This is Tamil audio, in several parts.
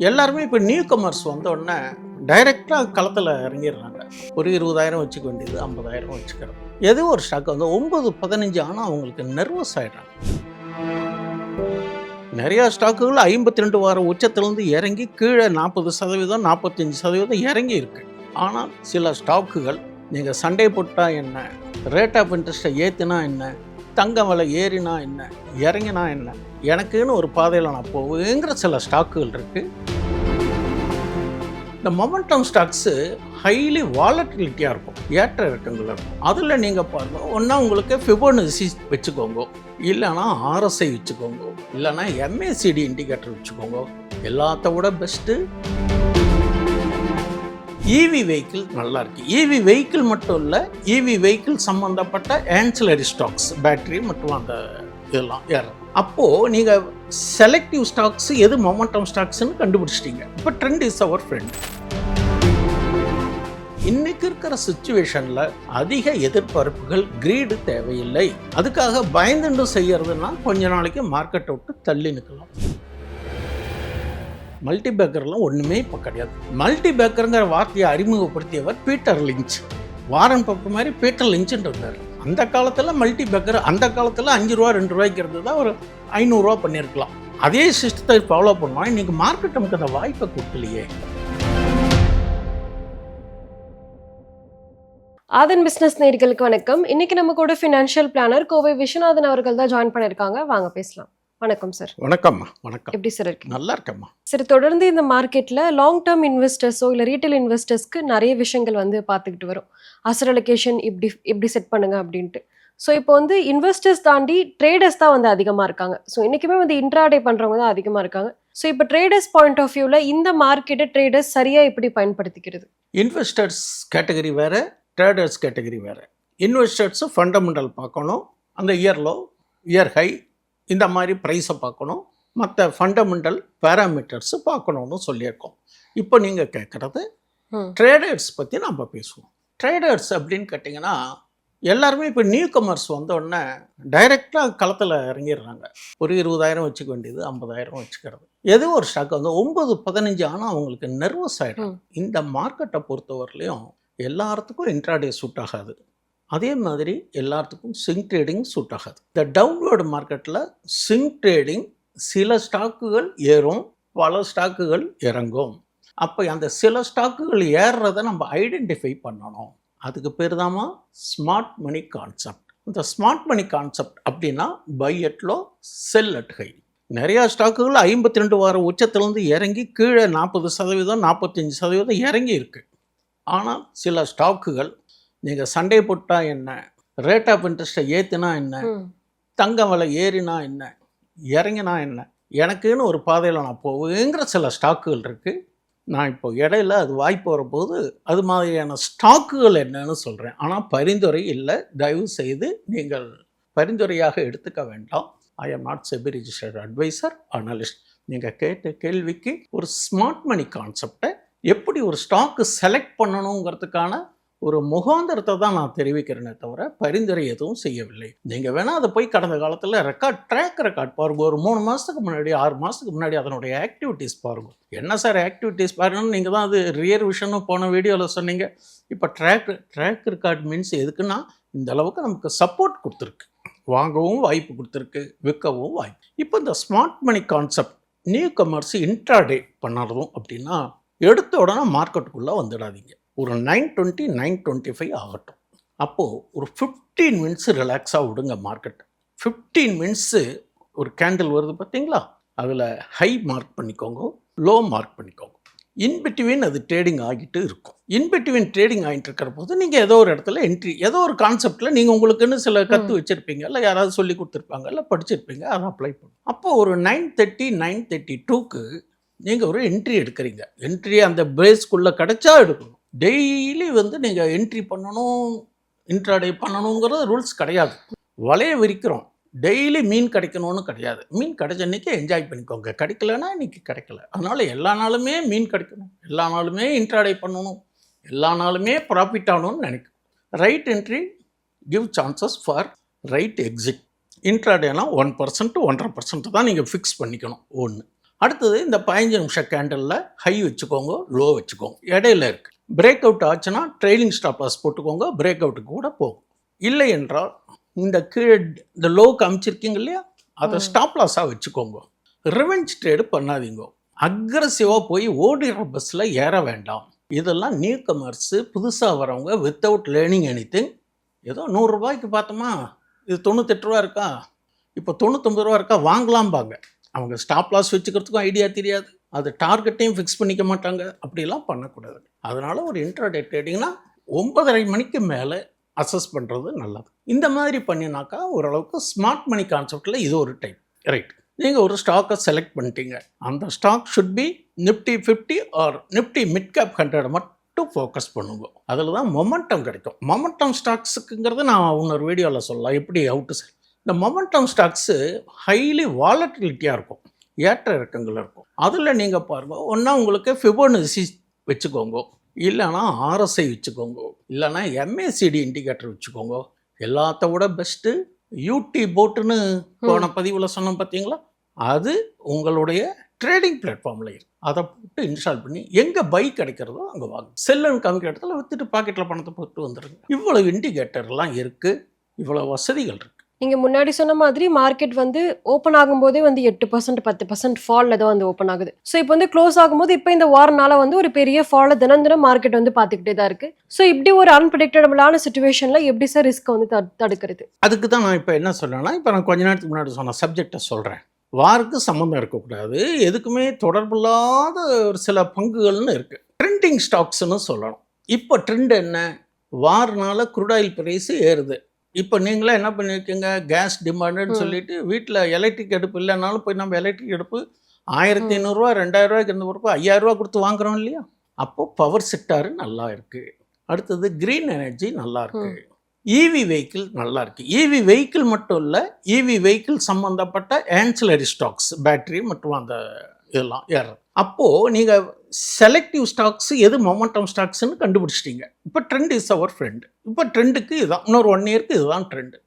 எல்லாருமே இப்போ நியூ கமர்ஸ் வந்த உடனே டைரெக்டாக களத்தில் இறங்கிடுறாங்க. ஒரு 20,000 வச்சுக்க வேண்டியது 50,000 வச்சுக்கிறது. ஏதோ ஒரு ஸ்டாக் வந்து 9-15 ஆனால் அவங்களுக்கு நர்வஸ் ஆகிடுறாங்க. நிறையா ஸ்டாக்குகள் 52 வார உச்சத்திலேருந்து இறங்கி கீழே 40%, 45% இறங்கி இருக்கு. ஆனால் சில ஸ்டாக்குகள் நீங்கள் சண்டை போட்டால் என்ன, ரேட் ஆஃப் இன்ட்ரெஸ்ட்டை ஏற்றினா என்ன, தங்க விலை ஏறினா என்ன, இறங்கினா என்ன, எனக்குன்னு ஒரு பாதையில் நான் போவேங்கிற சில ஸ்டாக்குகள் இருக்குது. இந்த மொமெண்டம் ஸ்டாக்ஸு ஹைலி வாலட்டிலிட்டியாக இருக்கும், ஏற்ற இறக்கங்கள் இருக்கும். அதில் நீங்கள் பாருங்கள், ஒன்றா உங்களுக்கு ஃபிபோனசி வச்சுக்கோங்க, இல்லைனா ஆர்எஸ்ஐ வச்சுக்கோங்க, இல்லைனா எம்ஏசிடி இண்டிகேட்டர் வச்சுக்கோங்க. எல்லாத்த விட பெஸ்ட்டு இவி வெஹிக்கிள் நல்லா இருக்குது. இவி வெஹிக்கிள் மட்டும் இல்லை, இவி வெஹிக்கிள் சம்மந்தப்பட்ட ஆன்சிலரி ஸ்டாக்ஸ், பேட்டரி மற்றும் அந்த இதெல்லாம் ஏறும். அப்போது நீங்கள் செலக்டிவ் ஸ்டாக்ஸ் எது மொமெண்டம் ஸ்டாக்ஸ்ன்னு கண்டுபிடிச்சிட்டிங்க. இப்போ ட்ரெண்ட் இஸ் அவர் ஃப்ரெண்ட். இன்னைக்கு இருக்கிற சிச்சுவேஷனில் அதிக எதிர்பார்ப்புகள், கிரீடு தேவையில்லை. அதுக்காக பயந்துண்டு செய்யறதுன்னா கொஞ்ச நாளைக்கு மார்க்கெட்டை விட்டு தள்ளி நிற்கலாம். மல்டி பேக்கர்லாம் ஒன்றுமே இப்போ கிடையாது. மல்டி பேக்கருங்கிற வார்த்தையை அறிமுகப்படுத்தியவர் பீட்டர் லிஞ்ச். வாரன் பஃபெட் மாதிரி பீட்டர் லிஞ்சுன்னு இருந்தார். அந்த காலத்தில் மல்டி பேக்கர், அந்த காலத்தில் 5 ரூபா 2 ரூபாய்க்கு இருந்தது ஒரு 500 ரூபா பண்ணியிருக்கலாம். அதே சிஸ்டத்தை ஃபாலோ பண்ணுவோம். இன்றைக்கி மார்க்கெட் நமக்கு அந்த வாய்ப்பை கொடுக்கலையே. ஆதன் பிஸ்னஸ் நேயர்களுக்கு வணக்கம். இன்னைக்கு நம்ம கூட ஃபினான்ஷியல் பிளானர் கோவை விஸ்வநாதன் அவர்கள் தான் ஜாயின் பண்ணியிருக்காங்க. வாங்க பேசலாம். வணக்கம் சார். வணக்கம்மா. வணக்கம். எப்படி சார் இருக்கு? நல்லா இருக்கம்மா. சரி, தொடர்ந்து இந்த மார்க்கெட்டில் லாங் டேர்ம் இன்வெஸ்டர்ஸோ இல்லை ரீட்டைல் இன்வெஸ்டர்ஸ்க்கு நிறைய விஷயங்கள் வந்து பார்த்துக்கிட்டு வரும். அசர் அலோகேஷன் இப்படி செட் பண்ணுங்க அப்படின்ட்டு. ஸோ இப்போ வந்து இன்வெஸ்டர்ஸ் தாண்டி ட்ரேடர்ஸ் தான் வந்து அதிகமாக இருக்காங்க. ஸோ இன்றைக்குமே வந்து இன்ட்ராடே பண்ணுறவங்க தான் அதிகமாக இருக்காங்க. ஸோ இப்போ ட்ரேடர்ஸ் பாயிண்ட் ஆஃப் வியூவில் இந்த மார்க்கெட்டை ட்ரேடர்ஸ் சரியாக எப்படி பயன்படுத்திக்கிறது? இன்வெஸ்டர்ஸ் கேட்டகரி வேறு, ட்ரேடர்ஸ் கேட்டகரி வேறு. இன்வெஸ்டர்ஸு ஃபண்டமெண்டல் பார்க்கணும், அந்த இயர் ஹை இந்த மாதிரி ப்ரைஸை பார்க்கணும், மற்ற ஃபண்டமெண்டல் பேராமீட்டர்ஸு பார்க்கணுன்னு சொல்லியிருக்கோம். இப்போ நீங்கள் கேட்குறது ட்ரேடர்ஸ் பற்றி நம்ம பேசுவோம். ட்ரேடர்ஸ் அப்படின்னு கேட்டிங்கன்னா எல்லாருமே இப்போ நியூ கமர்ஸ் வந்தோடனே டைரெக்டாக களத்தில் இறங்கிடுறாங்க. ஒரு 20,000 வச்சுக்க வேண்டியது 50,000 வச்சுக்கிறது. ஏதோ ஒரு ஸ்டாக் வந்து 9-15 ஆனால் அவங்களுக்கு நர்வஸ் ஆகிடும். இந்த மார்க்கெட்டை பொறுத்தவரையிலையும் எல்லாத்துக்கும் இன்ட்ராடே சூட் ஆகாது. அதே மாதிரி எல்லாத்துக்கும் ஸ்விங் ட்ரேடிங் சூட் ஆகாது. இந்த டவுன்வர்டு மார்க்கெட்டில் ஸ்விங் ட்ரேடிங் சில ஸ்டாக்குகள் ஏறும், பல ஸ்டாக்குகள் இறங்கும். அப்போ அந்த சில ஸ்டாக்குகள் ஏறுறதை நம்ம ஐடென்டிஃபை பண்ணணும். அதுக்கு பேர் தாமா ஸ்மார்ட் மணி கான்செப்ட். இந்த ஸ்மார்ட் மணி கான்செப்ட் அப்படின்னா by at low, sell at high. நிறையா ஸ்டாக்குகள் 52 வார உச்சத்திலேருந்து இறங்கி கீழே 40%, 45% இறங்கி இருக்குது. ஆனால் சில ஸ்டாக்குகள் நீங்கள் சண்டை போட்டால் என்ன, ரேட் ஆஃப் இன்ட்ரெஸ்ட்டை ஏற்றினா என்ன, தங்க விலை ஏறினா என்ன, இறங்கினா என்ன, எனக்குன்னு ஒரு பாதையில் நான் போவேங்கிற சில ஸ்டாக்குகள் இருக்குது. நான் இப்போ இடையில அது வாய்ப்பு வரும்போது அது மாதிரியான ஸ்டாக்குகள் என்னன்னு சொல்கிறேன். ஆனால் பரிந்துரை இல்லை. தயவு செய்து நீங்கள் பரிந்துரையாக எடுத்துக்க வேண்டாம். I am not SEBI registered adviser, analyst. நீங்கள் கேட்ட கேள்விக்கு ஒரு ஸ்மார்ட் மணி கான்செப்டை எப்படி ஒரு ஸ்டாக்கு செலக்ட் பண்ணணுங்கிறதுக்கான ஒரு முகாந்திரத்தை தான் நான் தெரிவிக்கிறேனே தவிர பரிந்துரை எதுவும் செய்யவில்லை. நீங்கள் வேணால் அதை போய் கடந்த காலத்தில் ட்ராக் ரெக்கார்ட் பாருங்கள். ஒரு 3 மாதத்துக்கு முன்னாடி, 6 மாதத்துக்கு முன்னாடி அதனுடைய ஆக்டிவிட்டீஸ் பாருங்கள். என்ன சார் ஆக்டிவிட்டீஸ் பாருங்கன்னு நீங்கள் தான் அது ரியர் விஷனும் போன வீடியோவில் சொன்னீங்க. இப்போ ட்ராக் ரெக்கார்ட் மீன்ஸ் எதுக்குன்னா இந்த அளவுக்கு நமக்கு சப்போர்ட் கொடுத்துருக்கு, வாங்கவும் வாய்ப்பு கொடுத்துருக்கு, விற்கவும் வாய்ப்பு. இப்போ இந்த smart money concept new commerce intraday பண்ணறதும் அப்படின்னா எடுத்த உடனே மார்க்கெட்டுக்குள்ளே வந்துடாதீங்க. ஒரு 9:20, 9:25 ஆகட்டும். அப்போது ஒரு 15 மினிட்ஸ் ரிலாக்ஸாக விடுங்க மார்க்கெட். 15 மினிட்ஸு ஒரு கேண்டில் வருது பார்த்தீங்களா, அதில் ஹை மார்க் பண்ணிக்கோங்க, லோ மார்க் பண்ணிக்கோங்க. இன்பிட்வீன் அது ட்ரேடிங் ஆகிட்டு இருக்கும். இன்பிட்வீன் ட்ரேடிங் ஆகிட்டு இருக்கிற போது நீங்கள் ஏதோ ஒரு இடத்துல என்ட்ரி, ஏதோ ஒரு கான்செப்டில் நீங்கள் உங்களுக்குன்னு சில கற்று வச்சுருப்பீங்க, இல்லை யாராவது சொல்லி கொடுத்துருப்பாங்க, இல்லை படிச்சிருப்பீங்க, அதை அப்ளை பண்ணும். அப்போது ஒரு 9:30, 9:32க்கு நீங்கள் ஒரு என்ட்ரி எடுக்கிறீங்க. என்ட்ரி அந்த பிரேஸ்க்குள்ளே கிடைச்சா எடுக்கணும். டெய்லி வந்து நீங்கள் என்ட்ரி பண்ணணும், இன்ட்ராடே பண்ணணுங்கிறது ரூல்ஸ் கிடையாது. வலையை விரிக்கிறோம், டெய்லி மீன் கிடைக்கணும்னு கிடையாது. மீன் கிடைச்ச அன்றைக்கி என்ஜாய் பண்ணிக்கோங்க, கிடைக்கலன்னா இன்றைக்கி கிடைக்கல. அதனால் எல்லா நாளுமே மீன் கிடைக்கணும், எல்லா நாளுமே இன்ட்ராடே பண்ணணும், எல்லா நாளுமே ப்ராஃபிட் ஆகணும்னு நினைக்கும். Right entry, give chances for right exit. இன்ட்ராடேனா 1% 1.5% தான் நீங்கள் ஃபிக்ஸ் பண்ணிக்கணும் ஒன்று. அடுத்தது இந்த 15 நிமிஷம் கேண்டலில் ஹை வச்சுக்கோங்க, லோ வச்சுக்கோங்க, இடையில இருக்குது. பிரேக் அவுட் ஆச்சுன்னா ட்ரெயிலிங் ஸ்டாப் லாஸ் போட்டுக்கோங்க, பிரேக் அவுட்டுக்கு கூட போகும். இல்லை என்றால் இந்த கீழே இந்த லோவுக்கு அமைச்சிருக்கீங்க இல்லையா, அதை ஸ்டாப் லாஸாக வச்சுக்கோங்க. ரிவெஞ்ச் ட்ரேடு பண்ணாதீங்க. அக்ரஸிவாக போய் ஓடுற பஸ்ஸில் ஏற வேண்டாம். இதெல்லாம் நியூ கமர்ஸு, புதுசாக வரவங்க வித்தவுட் லேர்னிங் எனிதிங். ஏதோ 100 ரூபாய்க்கு பார்த்தோமா, இது 98 ரூபா இருக்கா, இப்போ 99 ரூபா இருக்கா, வாங்கலாம்பாங்க. அவங்க ஸ்டாப் லாஸ் வச்சுக்கிறதுக்கும் ஐடியா தெரியாது, அது டார்கெட்டையும் ஃபிக்ஸ் பண்ணிக்க மாட்டாங்க. அப்படிலாம் பண்ணக்கூடாது. அதனால் ஒரு இன்ட்ராடே ட்ரேடிங்னா 9:30 மணிக்கு மேலே அசஸ் பண்ணுறது நல்லது. இந்த மாதிரி பண்ணினாக்கா ஓரளவுக்கு ஸ்மார்ட் மணி கான்செப்டில் இது ஒரு டைப். ரைட், நீங்கள் ஒரு ஸ்டாக்கை செலக்ட் பண்ணிட்டீங்க. அந்த stock should be Nifty 50 or Nifty mid cap 100 மட்டும் ஃபோக்கஸ் பண்ணுங்க. அதில் தான் மொமெண்டம் கிடைக்கும். மொமெண்டம் ஸ்டாக்ஸுக்குங்கிறது நான் இன்னொரு வீடியோவில் சொல்லலாம் எப்படி அவுட்டு செல். இந்த மொமெண்டம் ஸ்டாக்ஸு ஹைலி வாலட்டிலிட்டியாக இருக்கும், ஏற்ற இறக்கங்கள் இருக்கும். அதில் நீங்கள் பாருங்கள், ஒன்றா உங்களுக்கு ஃபிபோனசி வச்சுக்கோங்க, இல்லைனா ஆர்எஸ்ஐ வச்சுக்கோங்க, இல்லைனா MACD இண்டிகேட்டர் வச்சுக்கோங்க. எல்லாத்த விட பெஸ்ட்டு யூடி போட்டுன்னு போன பதிவில் சொன்னோம் பார்த்தீங்களா, அது உங்களுடைய ட்ரேடிங் பிளாட்ஃபார்மில் இருக்குது. அதை போட்டு இன்ஸ்டால் பண்ணி எங்கே பை கிடைக்கிறதோ அங்கே வாங்க. செல்லுன்னு காமிக்கிற இடத்துல விற்றுட்டு பாக்கெட்டில் பணத்தை போட்டு வந்துடுங்க. இவ்வளோ இண்டிகேட்டர்லாம் இருக்குது, இவ்வளோ வசதிகள் இருக்குது. நீங்க முன்னாடி சொன்ன மாதிரி மார்க்கெட் வந்து ஓப்பன் ஆகும்போதே வந்து 8% 10% ஃபால்ல தான் வந்து ஓப்பன் ஆகுது. ஸோ இப்போ வந்து க்ளோஸ் ஆகும்போது இப்போ இந்த வாரனால வந்து ஒரு பெரிய ஃபாலை தினம் தினம் மார்க்கெட் வந்து பார்த்துக்கிட்டே தான் இருக்கு. ஸோ இப்படி ஒரு அன்பிரடிக்டபிளான சுச்சுவேஷன்ல எப்படி சார் ரிஸ்க் வந்து தடுக்கிறது? அதுக்கு தான் நான் இப்போ என்ன சொல்றேன்னா, இப்போ நான் கொஞ்ச நேரத்துக்கு முன்னாடி சொன்ன சப்ஜெக்டை சொல்கிறேன். வாருக்கு சம்மந்தம் இருக்கக்கூடாது, எதுக்குமே தொடர்பில்லாத ஒரு சில பங்குகள்னு இருக்குது. ட்ரெண்டிங் ஸ்டாக்ஸ்னு சொல்லணும். இப்போ ட்ரெண்ட் என்ன, வாரனால குரூட் ஆயில் பிரைஸ் ஏறுது. இப்போ நீங்களே என்ன பண்ணியிருக்கீங்க, கேஸ் டிமாண்டுன்னு சொல்லிட்டு வீட்டில் எலக்ட்ரிக் அடுப்பு இல்லைனாலும் போய் நம்ம எலக்ட்ரிக் அடுப்பு 1500 ரூபா 2000 ரூபாய்க்கு இருந்த பொறுப்பு 5000 ரூபா கொடுத்து வாங்குறோம் இல்லையா. அப்போது பவர் செக்டாரு நல்லா இருக்குது. அடுத்தது க்ரீன் எனர்ஜி நல்லா இருக்குது. இவி வெஹிக்கிள் நல்லா இருக்குது. இவி வெஹிக்கிள் மட்டும் இல்லை, இவி வெஹிக்கிள் சம்மந்தப்பட்ட ஆன்சிலரி ஸ்டாக்ஸ், பேட்டரி மற்றும் அந்த இதெல்லாம் ஏறுறது. அப்போது நீங்கள் செலக்டிவ் ஸ்டாக்ஸ் எது மொமெண்டம் ஸ்டாக்ஸ்ன்னு கண்டுபிடிச்சிட்டிங்க. இப்போ ட்ரெண்ட் இஸ் அவர் ஃப்ரெண்டு. இப்போ ட்ரெண்டுக்கு இதுதான், இன்னொரு 1 இயருக்கு இதுதான் ட்ரெண்டு.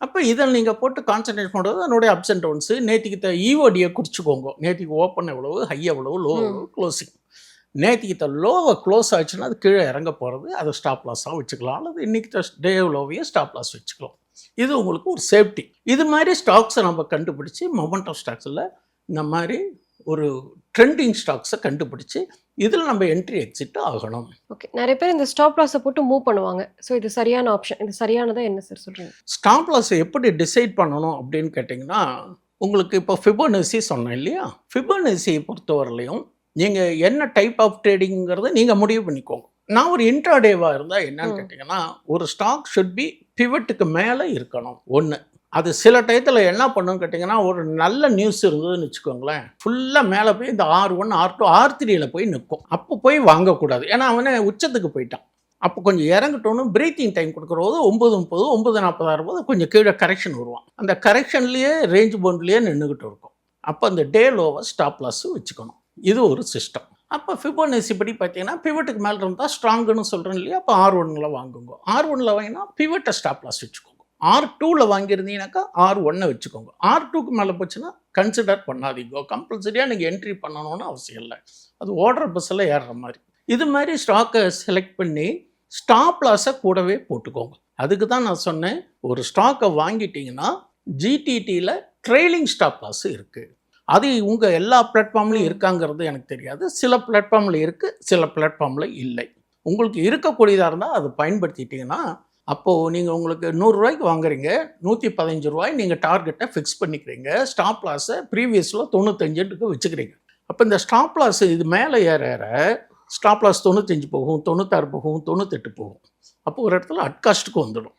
அப்போ இதில் நீங்கள் போட்டு கான்சன்ட்ரேட் பண்ணுறது அதனுடைய அப்ஸ் அண்ட் டவுன்ஸு. நேற்றுக்கு ஈஓடியை குறிச்சிக்கோங்க. நேற்றுக்கு ஓப்பன் எவ்வளவு, ஹை எவ்வளவு, லோ எவ்வளவு, க்ளோசிங். நேற்றுக்கு லோவை க்ளோஸ் ஆச்சுன்னா அது கீழே இறங்க போகிறது, அதை ஸ்டாப் லாஸாக வச்சுக்கலாம். அல்லது இன்றைக்கி டே லோவையே ஸ்டாப் லாஸ் வச்சுக்கலாம். இது உங்களுக்கு ஒரு சேஃப்டி. இது மாதிரி ஸ்டாக்ஸை நம்ம கண்டுபிடிச்சி மொமெண்டம் ஸ்டாக்ஸில் இந்த மாதிரி ஒரு ட்ரெண்டிங் ஸ்டாக்ஸை கண்டுபிடிச்சி இதில் நம்ம என்ட்ரி எக்ஸிட் ஆகணும். ஓகே, நிறைய பேர் இந்த ஸ்டாப் லாஸை போட்டு மூவ் பண்ணுவாங்க. ஸோ இது சரியான ஆப்ஷன், இது சரியானதா என்ன சார் சொல்கிறீங்க? ஸ்டாப் லாஸை எப்படி டிசைட் பண்ணணும் அப்படின்னு கேட்டிங்கன்னா, உங்களுக்கு இப்போ ஃபிபோனசி சொன்னேன் இல்லையா, ஃபிபோனசியை பொறுத்தவரையிலையும் நீங்கள் என்ன டைப் ஆஃப் ட்ரேடிங்கிறத நீங்கள் முடிவு பண்ணிக்கோங்க. நான் ஒரு இன்ட்ராடேவாக இருந்தால் என்னன்னு கேட்டிங்கன்னா, ஒரு ஸ்டாக் ஷுட் பி பிவட்டுக்கு மேலே இருக்கணும். ஒன்று, அது சில டயத்தில் என்ன பண்ணணும்னு கேட்டிங்கன்னா, ஒரு நல்ல நியூஸ் இருந்ததுன்னு வச்சுக்கோங்களேன், ஃபுல்லாக மேலே போய் இந்த R1 R2 R3யில் போய் நிற்கும். அப்போ போய் வாங்கக்கூடாது, ஏன்னா அவனே உச்சத்துக்கு போயிட்டான். அப்போ கொஞ்சம் இறங்கட்டோன்னு பிரீத்திங் டைம் கொடுக்குறது 9:30 9:40 ஆகும்போது கொஞ்சம் கீழே கரெக்ஷன் வருவான். அந்த கரெக்ஷன்லேயே ரேஞ்ச் பவுண்ட்லேயே நின்றுக்கிட்டு இருக்கும். அப்போ அந்த டே லோவை ஸ்டாப் லாஸ் வச்சுக்கணும். இது ஒரு சிஸ்டம். அப்போ ஃபிபோனசி படி பார்த்தீங்கன்னா, பிவட்டுக்கு மேலே இருந்தால் ஸ்ட்ராங்குன்னு சொல்கிறேன் இல்லையா, அப்போ R1ல் வாங்குங்க. R1ல் வாங்கினா பிவட்டை ஸ்டாப் லாஸ் வச்சுக்கோங்க. R2ல் வாங்கியிருந்தீங்கன்னாக்கா R1 வச்சுக்கோங்க. R2க்கு மேலே போச்சுன்னா கன்சிடர் பண்ணாதீங்க. கம்பல்சரியாக நீங்கள் என்ட்ரி பண்ணணும்னு அவசியம் இல்லை, அது ஓடுற பஸ்ஸில் ஏறுற மாதிரி. இது மாதிரி ஸ்டாக்கை செலக்ட் பண்ணி ஸ்டாப் லாஸை கூடவே போட்டுக்கோங்க. அதுக்கு தான் நான் சொன்னேன், ஒரு ஸ்டாக்கை வாங்கிட்டீங்கன்னா ஜிடிடியில் ட்ரெயிலிங் ஸ்டாப் லாஸ் இருக்குது. அது உங்கள் எல்லா பிளாட்ஃபார்ம்லையும் இருக்காங்கிறது எனக்கு தெரியாது. சில பிளாட்ஃபார்மில் இருக்குது, சில பிளாட்ஃபார்மில் இல்லை. உங்களுக்கு இருக்கக்கூடியதாக இருந்தால் அதை பயன்படுத்திட்டிங்கன்னா, அப்போது நீங்கள் உங்களுக்கு 100 ரூபாய்க்கு வாங்குறீங்க, 115 ரூபாய் நீங்கள் டார்கெட்டை ஃபிக்ஸ் பண்ணிக்கிறீங்க. ஸ்டாப் லாஸை ப்ரீவியஸில் 95க்கு வச்சுக்கிறீங்க. அப்போ இந்த ஸ்டாப் லாஸ் இது மேலே ஏற ஏற ஸ்டாப் லாஸ் 95 போகும், 96 போகும், 98 போகும். அப்போ ஒரு இடத்துல அட்காஸ்ட்டுக்கு வந்துடும்.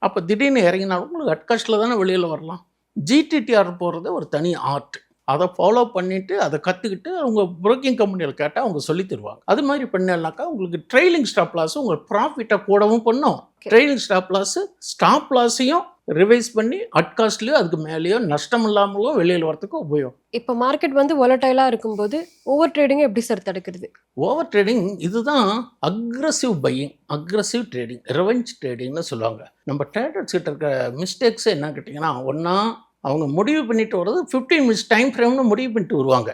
அப்போ திடீர்னு இறங்கினாலும் உங்களுக்கு அட்காஸ்ட்டில் தானே வெளியில் வரலாம். ஜிடிடிஆர் போகிறது ஒரு தனி ஆர்ட். அதை ஃபாலோ பண்ணிவிட்டு அதை கற்றுக்கிட்டு உங்கள் புரோக்கிங் கம்பெனியில் கேட்டால் அவங்க சொல்லி தருவாங்க. அது மாதிரி பண்ணாக்கா உங்களுக்கு ட்ரெயிலிங் ஸ்டாப் லாஸ் உங்கள் ப்ராஃபிட்டை கூடவும் பண்ணும். ட்ரெயிலிங் ஸ்டாப் லாஸு ஸ்டாப் லாஸையும் ரிவைஸ் பண்ணி அட் காஸ்ட்லேயோ அதுக்கு மேலேயோ நஷ்டம் இல்லாமலோ வெளியில் வரத்துக்கு உபயோகம். இப்போ மார்க்கெட் வந்து வொலட்டைலாக இருக்கும்போது ஓவர் ட்ரேடிங்கை எப்படி சார் தடுக்கிறது? ஓவர் ட்ரேடிங் இதுதான் aggressive buying, aggressive trading, revenge ட்ரேடிங்னு சொல்லுவாங்க. நம்ம ட்ரேடர்ஸ் கிட்ட இருக்க மிஸ்டேக்ஸ் என்ன கேட்டிங்கன்னா, ஒன்றா அவங்க முடிவு பண்ணிட்டு வர்றது 15 மினிட்ஸ் டைம் ஃப்ரேம்னு முடிவு பண்ணிட்டு வருவாங்க.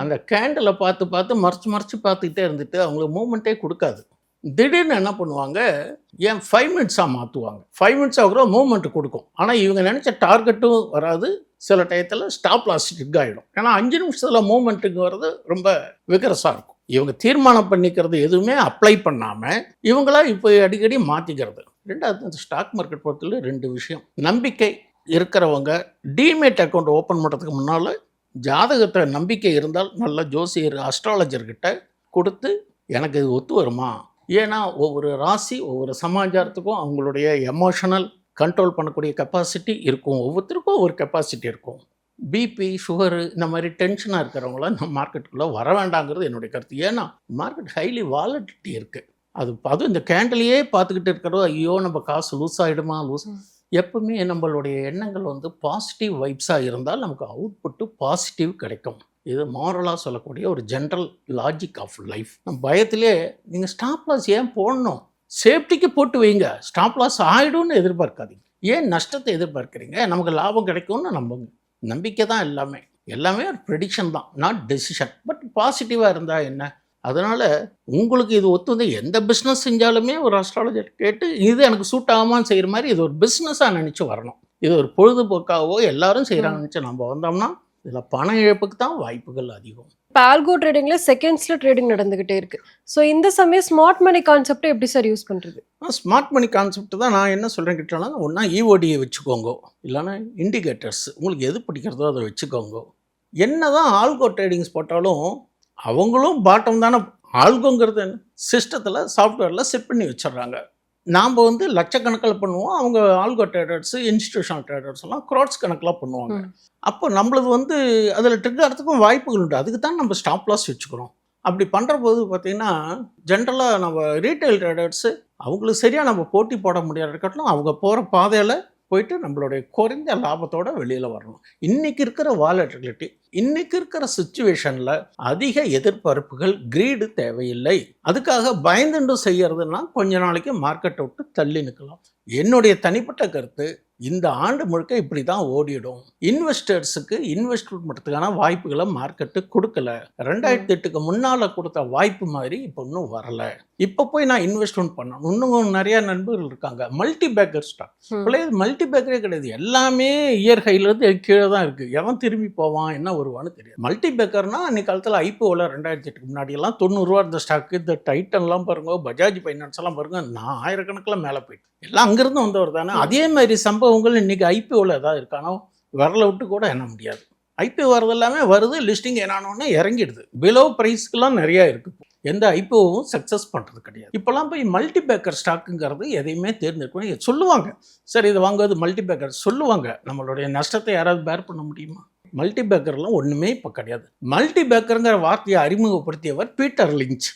அந்த கேண்டிலை பார்த்து பார்த்து மறைச்சு பார்த்துக்கிட்டே இருந்துட்டு அவங்களுக்கு மூமெண்ட்டே கொடுக்காது. திடீர்னு என்ன பண்ணுவாங்க, ஏன் 5 மினிட்ஸாக மாற்றுவாங்க. 5 மினிட்ஸ் ஆகுற மூமெண்ட் கொடுக்கும். ஆனால் இவங்க நினச்ச டார்கெட்டும் வராது. சில டயத்தில் ஸ்டாப் லாஸ் ஸ்டிக் ஆகிடும். ஏன்னா 5 நிமிஷத்தில் மூமெண்ட்டுக்கு வர்றது ரொம்ப விகரஸாக இருக்கும். இவங்க தீர்மானம் பண்ணிக்கிறது எதுவுமே அப்ளை பண்ணாமல் இவங்களா இப்போ அடிக்கடி மாற்றிக்கிறது. ரெண்டாவது, இந்த ஸ்டாக் மார்க்கெட் பொறுத்தவரை 2 விஷயம். நம்பிக்கை இருக்கிறவங்க டிமேட் அக்கௌண்ட் ஓப்பன் பண்ணுறதுக்கு முன்னால் ஜாதகத்தை நம்பிக்கை இருந்தால் நல்ல ஜோசியர் அஸ்ட்ராலஜர்கிட்ட கொடுத்து எனக்கு இது ஒத்து வருமா. ஏன்னா ஒவ்வொரு ராசி ஒவ்வொரு சமாச்சாரத்துக்கும் அவங்களுடைய எமோஷனல் கண்ட்ரோல் பண்ணக்கூடிய கெப்பாசிட்டி இருக்கும். ஒவ்வொருத்தருக்கும் ஒவ்வொரு கெப்பாசிட்டி இருக்கும். பிபி, சுகரு இந்த மாதிரி டென்ஷனாக இருக்கிறவங்கள நம்ம மார்க்கெட்டுக்குள்ளே வர வேண்டாங்கிறது என்னுடைய கருத்து. ஏன்னா மார்க்கெட் ஹைலி வாலட்டிலிட்டி இருக்குது. அதுவும் இந்த கேண்டிலையே பார்த்துக்கிட்டு இருக்கிறதோ, ஐயோ நம்ம காசு லூஸ் ஆகிடுமா எப்பவுமே நம்மளுடைய எண்ணங்கள் வந்து பாசிட்டிவ் வைப்ஸாக இருந்தால் நமக்கு அவுட்புட்டு பாசிட்டிவ் கிடைக்கும். இது மாரலாக சொல்லக்கூடிய ஒரு ஜென்ரல் லாஜிக் ஆஃப் லைஃப். நம்ம பயத்திலே நீங்கள் ஸ்டாப் லாஸ் ஏன் போடணும், சேஃப்டிக்கு போட்டு வைங்க. ஸ்டாப் லாஸ் ஆகிடும்னு எதிர்பார்க்காதீங்க. ஏன் நஷ்டத்தை எதிர்பார்க்குறீங்க? நமக்கு லாபம் கிடைக்கும்னு நம்புங்க. நம்பிக்கை தான் எல்லாமே ஒரு ப்ரெடிக்ஷன் தான், நாட் டெசிஷன். பட் பாசிட்டிவாக இருந்தால் என்ன? அதனால் உங்களுக்கு இது ஒத்து வந்து எந்த பிஸ்னஸ் செஞ்சாலுமே ஒரு அஸ்ட்ராலஜர் கேட்டு இது எனக்கு சூட் ஆகாமான்னு செய்கிற மாதிரி இது ஒரு பிஸ்னஸாக நினச்சி வரணும். இது ஒரு பொழுதுபோக்காகவோ எல்லாரும் செய்கிறாங்கன்னு நினச்சி நம்ம வந்தோம்னா இதில் பண இழப்புக்கு தான் வாய்ப்புகள் அதிகம். இப்போ ஆல்கோ ட்ரேடிங்கில் செகண்ட்ஸில் ட்ரேடிங் நடந்துக்கிட்டே இருக்குது. ஸோ இந்த சமயம் ஸ்மார்ட் மணி கான்செப்டை எப்படி சார் யூஸ் பண்ணுறது? ஸ்மார்ட் மணி கான்செப்ட் தான் நான் என்ன சொல்கிறேன் கிட்டனா, ஒன்றா இஓடியை வச்சுக்கோங்க, இல்லைன்னா இண்டிகேட்டர்ஸ், உங்களுக்கு எது பிடிக்கிறதோ அதை வச்சுக்கோங்க. என்ன தான் ஆல்கோ ட்ரேடிங்ஸ் போட்டாலும் அவங்களும் பாட்டம் தானே. ஆல்கோங்கிறது என்ன, சிஸ்டத்தில் சாஃப்ட்வேரில் செட் பண்ணி வச்சிடுறாங்க. நாம் வந்து லட்சக்கணக்கில் பண்ணுவோம். அவங்க ஆல்கோ ட்ரேடர்ஸு, இன்ஸ்டிடியூஷனல் ட்ரேடர்ஸ் எல்லாம் க்ரோட்ஸ் கணக்கில் பண்ணுவாங்க. அப்போ நம்மளது வந்து அதில் ட்ரிக் ஆகிறதுக்கும் வாய்ப்புகள் உண்டு. அதுக்கு தான் நம்ம ஸ்டாப் லாஸ் வச்சுக்கிறோம். அப்படி பண்ணுற போது பார்த்திங்கன்னா, ஜென்ரலாக நம்ம ரீட்டைல் ட்ரேடர்ஸு அவங்களுக்கு சரியாக நம்ம போட்டி போட முடியாத இருக்கட்டும், அவங்க போகிற பாதையில் போயிட்டு நம்மளுடைய குறைந்த லாபத்தோடு வெளியில் வரணும். இன்றைக்கி இருக்கிற வாலட்டிலிட்டி, இன்றைக்கி இருக்கிற சுச்சுவேஷனில் அதிக எதிர்பார்ப்புகள், கிரீடு தேவையில்லை. அதுக்காக பயந்துண்டு செய்கிறதுனா கொஞ்ச நாளைக்கு மார்க்கெட்டை விட்டு தள்ளி நிற்கலாம். என்னுடைய தனிப்பட்ட கருத்து, இந்த ஆண்டு முழுக்க இப்படி தான் ஓடிடும். இன்வெஸ்டர்ஸுக்கு இன்வெஸ்ட்மெண்ட் பண்ணுறதுக்கான வாய்ப்புகளை மார்க்கெட்டு கொடுக்கல. 2008க்கு முன்னால் கொடுத்த வாய்ப்பு மாதிரி இப்போ இன்னும் வரலை. இப்போ போய் நான் இன்வெஸ்ட்மெண்ட் பண்ணணும். இன்னும் நிறையா நண்பர்கள் இருக்காங்க. மல்டி பேக்கர் ஸ்டாக் பிள்ளைய மல்டி பேக்கரே கிடையாது. எல்லாமே இயர் ஹைலேருந்து கீழே தான் இருக்குது. எவன் திரும்பி போவான், என்ன வருவான்னு தெரியாது. மல்டி பேக்கர்னால் அன்றைக்கு காலத்தில் ஐபிஓவில் 2008க்கு முன்னாடியெல்லாம் 90 ரூபா இருந்த ஸ்டாக்கு. இந்த டைட்டன்லாம் பாருங்க, பஜாஜ் ஃபைனான்ஸ் எல்லாம் பாருங்க, நான் ஆயிரக்கணக்கில் மேலே போயிட்டு எல்லாம் அங்கேருந்து வந்தவர் தானே. அதே மாதிரி சம்பவங்கள் இன்றைக்கி ஐபிஓவில் ஏதாவது இருக்கானோ வரல விட்டு கூட எண்ண முடியாது. ஐபிஓ வரது எல்லாமே வருது, லிஸ்டிங் என்னானோன்னு இறங்கிடுது. பிலோ ப்ரைஸ்க்கெலாம் நிறையா இருக்குது. எந்த ஐபிஓவும் சக்ஸஸ் பண்ணுறது கிடையாது. இப்போலாம் போய் மல்டி பேக்கர் ஸ்டாக்குங்கிறது எதையுமே தேர்ந்தெடுக்கணும் சொல்லுவாங்க. சரி இதை வாங்குவது மல்டி பேக்கர் சொல்லுவாங்க. நம்மளுடைய நஷ்டத்தை யாராவது பேர் பண்ண முடியுமா? மல்டி பேக்கர்லாம் ஒன்றுமே இப்போ கிடையாது. மல்டி பேக்கருங்கிற வார்த்தையை அறிமுகப்படுத்தியவர் பீட்டர் லிஞ்ச்.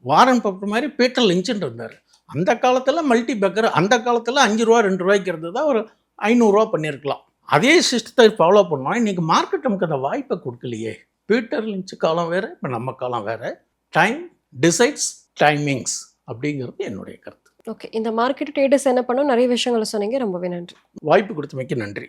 வாரன் பஃபெட் மாதிரி பீட்டர் லிஞ்சுன்னு இருந்தார். அந்த காலத்தில் மல்டி பேக்கர், அந்த காலத்தில் 5 ரூபா 2 ரூபாய்க்கு இருந்தது ஒரு 500 ரூபா பண்ணியிருக்கலாம். அதே சிஸ்டத்தை ஃபாலோ பண்ணோம். இன்றைக்கி மார்க்கெட் நமக்கு அந்த வாய்ப்பை கொடுக்கலையே. பீட்டர் லிஞ்ச் காலம் வேறு, இப்போ நம்ம காலம் வேறு. டைம் டிசைட்ஸ் டைமிங்ஸ் அப்படிங்கிறது என்னுடைய கருத்து. ஓகே, இந்த மார்க்கெட் ட்ரேடர்ஸ் என்ன பண்ணோம், நிறைய விஷயங்களை சொன்னீங்க. ரொம்பவே நன்றி. வாய்ப்பு கொடுத்தமைக்கு நன்றி.